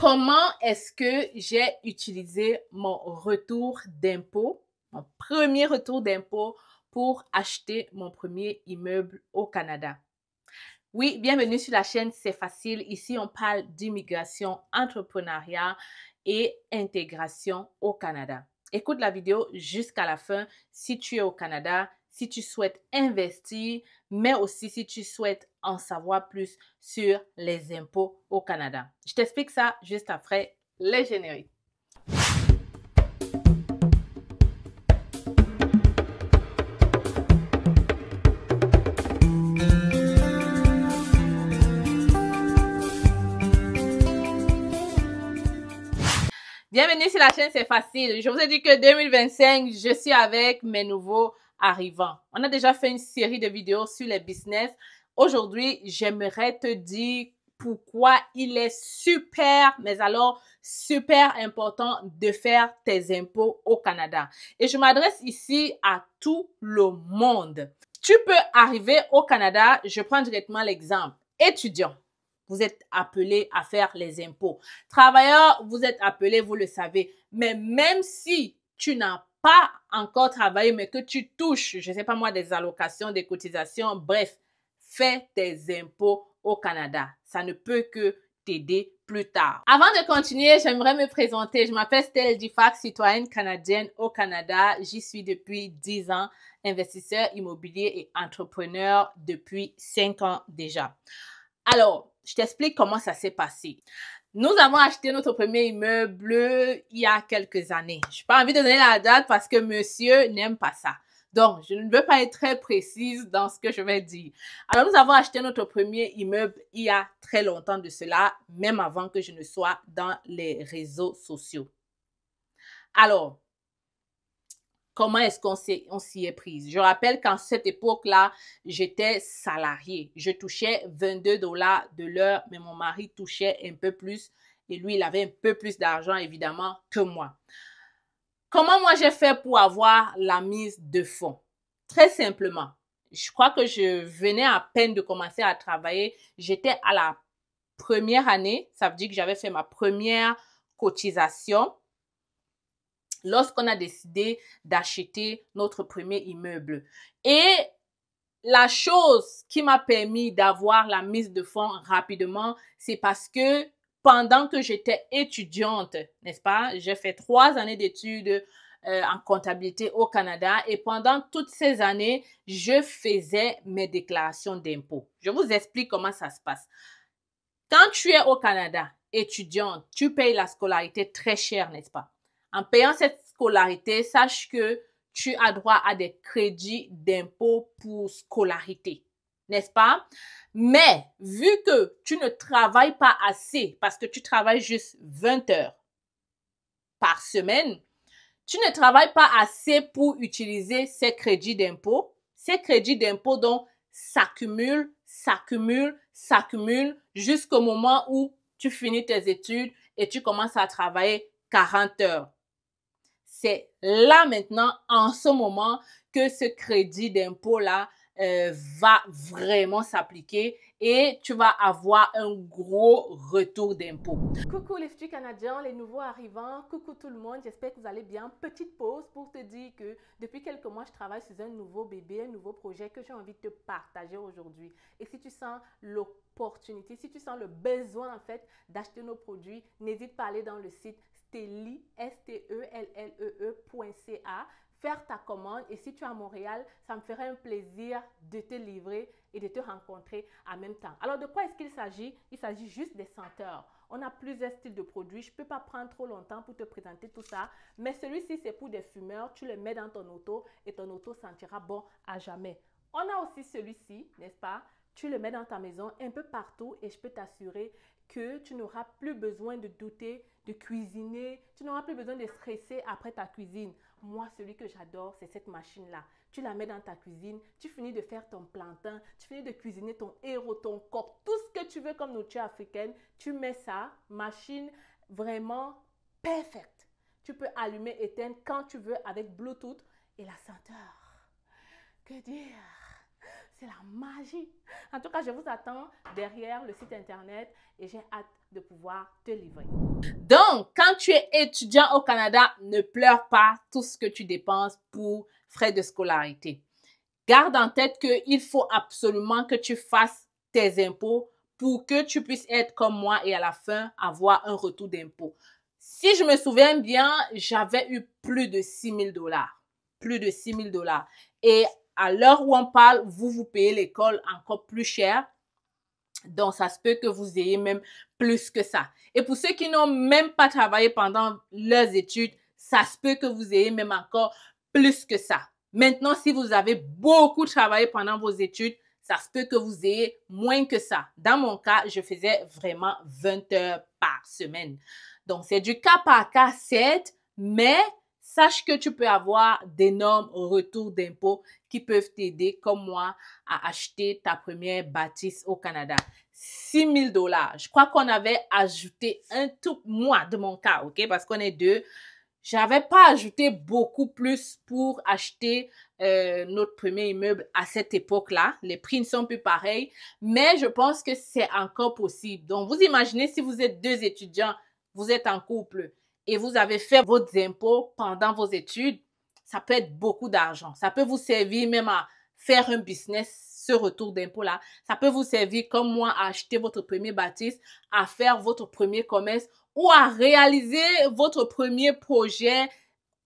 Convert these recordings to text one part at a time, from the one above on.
Comment est-ce que j'ai utilisé mon retour d'impôt, mon premier retour d'impôt pour acheter mon premier immeuble au Canada? Oui, bienvenue sur la chaîne C'est Facile. Ici, on parle d'immigration, entrepreneuriat et intégration au Canada. Écoute la vidéo jusqu'à la fin si tu es au Canada, si tu souhaites investir, mais aussi si tu souhaites en savoir plus sur les impôts au Canada. Je t'explique ça juste après les génériques. Bienvenue sur la chaîne C'est Facile. Je vous ai dit que 2025, je suis avec mes nouveaux arrivants. On a déjà fait une série de vidéos sur les business. Aujourd'hui, j'aimerais te dire pourquoi il est super, mais alors super important de faire tes impôts au Canada. Et je m'adresse ici à tout le monde. Tu peux arriver au Canada, je prends directement l'exemple, étudiant. Vous êtes appelé à faire les impôts. Travailleurs, vous êtes appelé, vous le savez. Mais même si tu n'as pas encore travaillé, mais que tu touches, je ne sais pas moi, des allocations, des cotisations, bref, fais tes impôts au Canada. Ça ne peut que t'aider plus tard. Avant de continuer, j'aimerais me présenter. Je m'appelle Stella Difax, citoyenne canadienne au Canada. J'y suis depuis 10 ans, investisseur immobilier et entrepreneur depuis 5 ans déjà. Alors, je t'explique comment ça s'est passé. Nous avons acheté notre premier immeuble il y a quelques années. Je n'ai pas envie de donner la date parce que monsieur n'aime pas ça. Donc, je ne veux pas être très précise dans ce que je vais dire. Alors, nous avons acheté notre premier immeuble il y a très longtemps de cela, même avant que je ne sois dans les réseaux sociaux. Alors, comment est-ce qu'on s'y est prise? Je rappelle qu'en cette époque-là, j'étais salariée. Je touchais 22 $ de l'heure, mais mon mari touchait un peu plus et lui, il avait un peu plus d'argent, évidemment, que moi. Comment moi j'ai fait pour avoir la mise de fonds? Très simplement, je crois que je venais à peine de commencer à travailler. J'étais à la première année, ça veut dire que j'avais fait ma première cotisation lorsqu'on a décidé d'acheter notre premier immeuble. Et la chose qui m'a permis d'avoir la mise de fonds rapidement, c'est parce que pendant que j'étais étudiante, n'est-ce pas, j'ai fait 3 années d'études en comptabilité au Canada et pendant toutes ces années, je faisais mes déclarations d'impôts. Je vous explique comment ça se passe. Quand tu es au Canada, étudiante, tu payes la scolarité très cher, n'est-ce pas? En payant cette scolarité, sache que tu as droit à des crédits d'impôt pour scolarité, n'est-ce pas? Mais vu que tu ne travailles pas assez parce que tu travailles juste 20 heures par semaine, tu ne travailles pas assez pour utiliser ces crédits d'impôt. Ces crédits d'impôt donc s'accumulent jusqu'au moment où tu finis tes études et tu commences à travailler 40 heures. C'est là maintenant, en ce moment, que ce crédit d'impôt-là va vraiment s'appliquer et tu vas avoir un gros retour d'impôt. Coucou les futurs Canadiens, les nouveaux arrivants, coucou tout le monde, j'espère que vous allez bien. Petite pause pour te dire que depuis quelques mois, je travaille sur un nouveau bébé, un nouveau projet que j'ai envie de te partager aujourd'hui. Et si tu sens l'opportunité, si tu sens le besoin en fait d'acheter nos produits, n'hésite pas à aller dans le site stellee.ca, faire ta commande et si tu es à Montréal, ça me ferait un plaisir de te livrer et de te rencontrer en même temps. Alors de quoi est-ce qu'il s'agit? Il s'agit juste des senteurs. On a plusieurs styles de produits. Je ne peux pas prendre trop longtemps pour te présenter tout ça, mais celui-ci c'est pour des fumeurs. Tu le mets dans ton auto et ton auto sentira bon à jamais. On a aussi celui-ci, n'est-ce pas? Tu le mets dans ta maison un peu partout et je peux t'assurer que tu n'auras plus besoin de douter, de cuisiner. Tu n'auras plus besoin de stresser après ta cuisine. Moi, celui que j'adore, c'est cette machine-là. Tu la mets dans ta cuisine, tu finis de faire ton plantain, tu finis de cuisiner ton héros, ton coq, tout ce que tu veux comme nourriture africaine. Tu mets ça, machine vraiment parfaite. Tu peux allumer, éteindre quand tu veux avec Bluetooth et la senteur. Que dire? c'est la magie. En tout cas, je vous attends derrière le site internet et j'ai hâte de pouvoir te livrer. Donc, quand tu es étudiant au Canada, ne pleure pas tout ce que tu dépenses pour frais de scolarité. Garde en tête qu'il faut absolument que tu fasses tes impôts pour que tu puisses être comme moi et à la fin avoir un retour d'impôt. Si je me souviens bien, j'avais eu plus de 6 000 $. Plus de 6 000 $. Et à l'heure où on parle, vous payez l'école encore plus cher. Donc, ça se peut que vous ayez même plus que ça. Et pour ceux qui n'ont même pas travaillé pendant leurs études, ça se peut que vous ayez même encore plus que ça. Maintenant, si vous avez beaucoup travaillé pendant vos études, ça se peut que vous ayez moins que ça. Dans mon cas, je faisais vraiment 20 heures par semaine. Donc, c'est du cas par cas, certes, mais sache que tu peux avoir d'énormes retours d'impôts qui peuvent t'aider, comme moi, à acheter ta première bâtisse au Canada. 6 000 $. Je crois qu'on avait ajouté un tout, moi, de mon cas, ok, parce qu'on est deux. J'avais pas ajouté beaucoup plus pour acheter notre premier immeuble à cette époque-là. Les prix ne sont plus pareils, mais je pense que c'est encore possible. Donc, vous imaginez si vous êtes deux étudiants, vous êtes en couple et vous avez fait vos impôts pendant vos études, ça peut être beaucoup d'argent. Ça peut vous servir même à faire un business, ce retour d'impôt-là. Ça peut vous servir comme moi à acheter votre premier bâtisse, à faire votre premier commerce ou à réaliser votre premier projet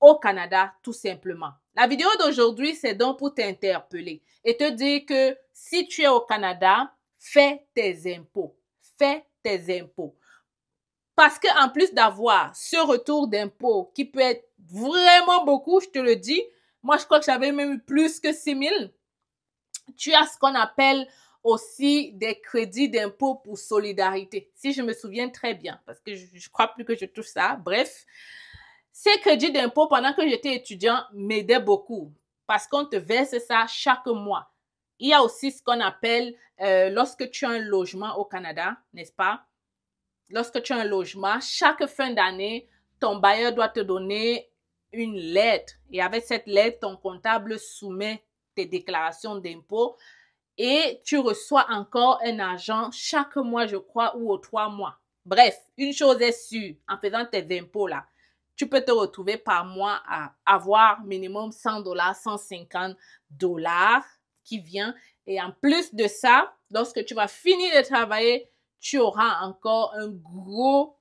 au Canada, tout simplement. La vidéo d'aujourd'hui, c'est donc pour t'interpeller et te dire que si tu es au Canada, fais tes impôts. Fais tes impôts. Parce qu'en plus d'avoir ce retour d'impôt qui peut être vraiment beaucoup, je te le dis, moi, je crois que j'avais même eu plus que 6 000. Tu as ce qu'on appelle aussi des crédits d'impôt pour solidarité. Si je me souviens très bien, parce que je crois plus que je touche ça. Bref, ces crédits d'impôt pendant que j'étais étudiant m'aidaient beaucoup parce qu'on te verse ça chaque mois. Il y a aussi ce qu'on appelle, lorsque tu as un logement au Canada, n'est-ce pas? Lorsque tu as un logement, chaque fin d'année, ton bailleur doit te donner une lettre. Et avec cette lettre, ton comptable soumet tes déclarations d'impôt et tu reçois encore un argent chaque mois, je crois, ou aux 3 mois. Bref, une chose est sûre, en faisant tes impôts là, tu peux te retrouver par mois à avoir minimum 100 $, 150 $ qui vient. Et en plus de ça, lorsque tu vas finir de travailler, tu auras encore un gros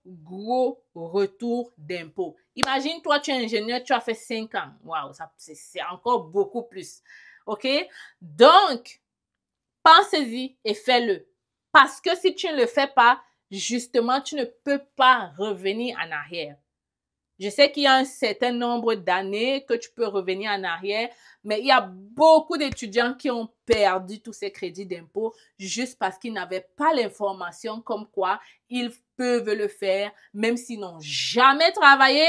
retour d'impôt. Imagine, toi, tu es ingénieur, tu as fait 5 ans. Waouh, c'est encore beaucoup plus. OK? Donc, pensez-y et fais-le. Parce que si tu ne le fais pas, justement, tu ne peux pas revenir en arrière. Je sais qu'il y a un certain nombre d'années que tu peux revenir en arrière, mais il y a beaucoup d'étudiants qui ont perdu tous ces crédits d'impôt juste parce qu'ils n'avaient pas l'information comme quoi ils peuvent le faire, même s'ils n'ont jamais travaillé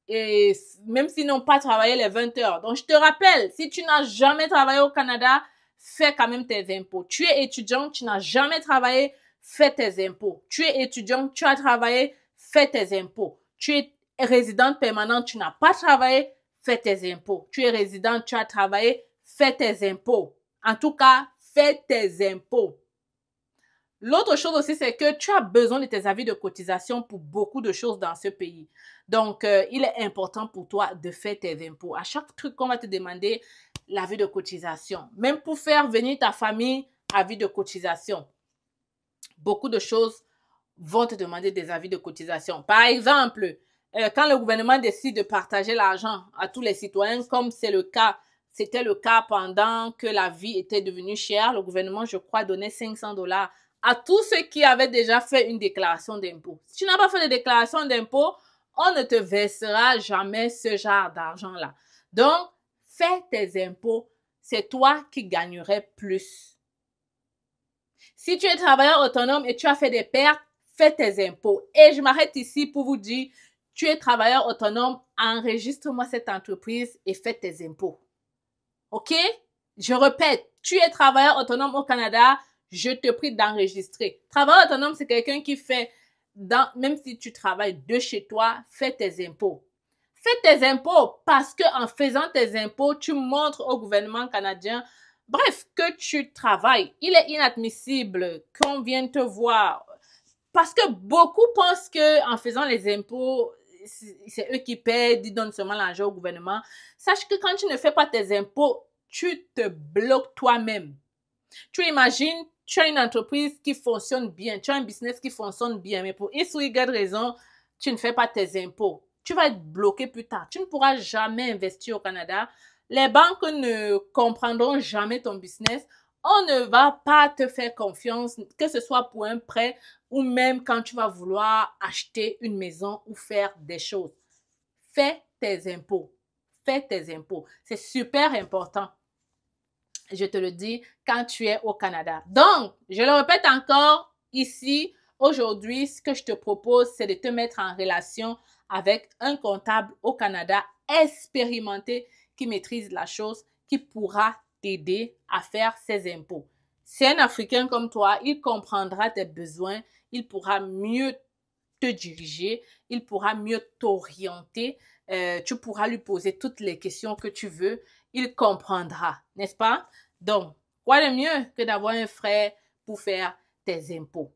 et même s'ils n'ont pas travaillé les 20 heures. Donc, je te rappelle, si tu n'as jamais travaillé au Canada, fais quand même tes impôts. Tu es étudiant, tu n'as jamais travaillé, fais tes impôts. Tu es étudiant, tu as travaillé, fais tes impôts. Tu es résidente permanente, tu n'as pas travaillé, fais tes impôts. Tu es résidente, tu as travaillé, fais tes impôts. En tout cas, fais tes impôts. L'autre chose aussi, c'est que tu as besoin de tes avis de cotisation pour beaucoup de choses dans ce pays. Donc, il est important pour toi de faire tes impôts. À chaque truc qu'on va te demander, l'avis de cotisation. Même pour faire venir ta famille, avis de cotisation. Beaucoup de choses vont te demander des avis de cotisation. Par exemple, quand le gouvernement décide de partager l'argent à tous les citoyens, comme c'était le cas pendant que la vie était devenue chère, le gouvernement, je crois, donnait 500 $ à tous ceux qui avaient déjà fait une déclaration d'impôt. Si tu n'as pas fait de déclaration d'impôt, on ne te versera jamais ce genre d'argent-là. Donc, fais tes impôts, c'est toi qui gagnerais plus. Si tu es travailleur autonome et tu as fait des pertes, fais tes impôts. Et je m'arrête ici pour vous dire, tu es travailleur autonome, enregistre-moi cette entreprise et fais tes impôts. OK? Je répète, tu es travailleur autonome au Canada, je te prie d'enregistrer. Travailleur autonome, c'est quelqu'un qui fait, même si tu travailles de chez toi, fais tes impôts. Fais tes impôts parce que en faisant tes impôts, tu montres au gouvernement canadien, bref, que tu travailles. Il est inadmissible qu'on vienne te voir. Parce que beaucoup pensent que en faisant les impôts, c'est eux qui paient, ils donnent seulement l'argent au gouvernement. Sache que quand tu ne fais pas tes impôts, tu te bloques toi-même. Tu imagines, tu as une entreprise qui fonctionne bien, tu as un business qui fonctionne bien, mais pour X ou Y raison, tu ne fais pas tes impôts. Tu vas être bloqué plus tard. Tu ne pourras jamais investir au Canada. Les banques ne comprendront jamais ton business. On ne va pas te faire confiance, que ce soit pour un prêt ou même quand tu vas vouloir acheter une maison ou faire des choses. Fais tes impôts. Fais tes impôts. C'est super important. Je te le dis, quand tu es au Canada. Donc, je le répète encore ici, aujourd'hui, ce que je te propose, c'est de te mettre en relation avec un comptable au Canada expérimenté qui maîtrise la chose, qui pourra t'aider à faire ses impôts. C'est un Africain comme toi, il comprendra tes besoins, il pourra mieux te diriger, il pourra mieux t'orienter, tu pourras lui poser toutes les questions que tu veux, il comprendra, n'est-ce pas? Donc, quoi de mieux que d'avoir un frère pour faire tes impôts?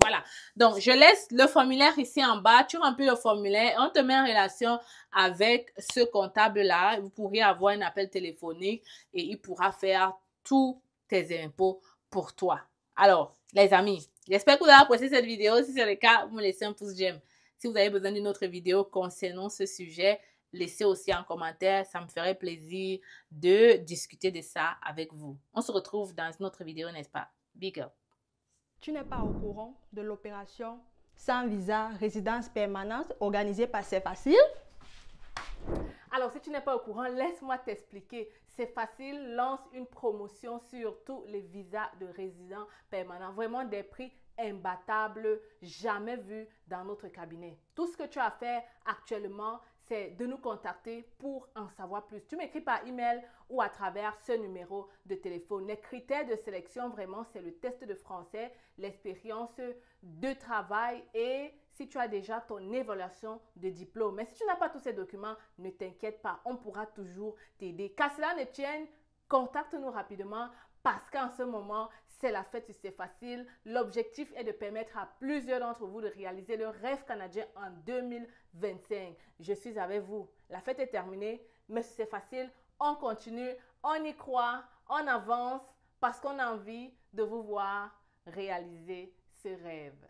Voilà. Donc, je laisse le formulaire ici en bas. Tu remplis le formulaire. On te met en relation avec ce comptable-là. Vous pourrez avoir un appel téléphonique et il pourra faire tous tes impôts pour toi. Alors, les amis, j'espère que vous avez apprécié cette vidéo. Si c'est le cas, vous me laissez un pouce j'aime. Si vous avez besoin d'une autre vidéo concernant ce sujet, laissez aussi en commentaire. Ça me ferait plaisir de discuter de ça avec vous. On se retrouve dans une autre vidéo, n'est-ce pas? Big up. Tu n'es pas au courant de l'opération sans visa résidence permanente organisée par C'est Facile? Alors, si tu n'es pas au courant, laisse-moi t'expliquer. C'est facile, lance une promotion sur tous les visas de résidents permanents. Vraiment des prix imbattables, jamais vus dans notre cabinet. Tout ce que tu as à faire actuellement, c'est de nous contacter pour en savoir plus. Tu m'écris par email ou à travers ce numéro de téléphone. Les critères de sélection, vraiment, c'est le test de français, l'expérience de travail et si tu as déjà ton évaluation de diplôme. Mais si tu n'as pas tous ces documents, ne t'inquiète pas, on pourra toujours t'aider. Qu'à cela ne tienne, contacte-nous rapidement parce qu'en ce moment, c'est la fête, c'est facile. L'objectif est de permettre à plusieurs d'entre vous de réaliser le rêve canadien en 2025. Je suis avec vous. La fête est terminée, mais c'est facile. On continue, on y croit, on avance parce qu'on a envie de vous voir réaliser ce rêve.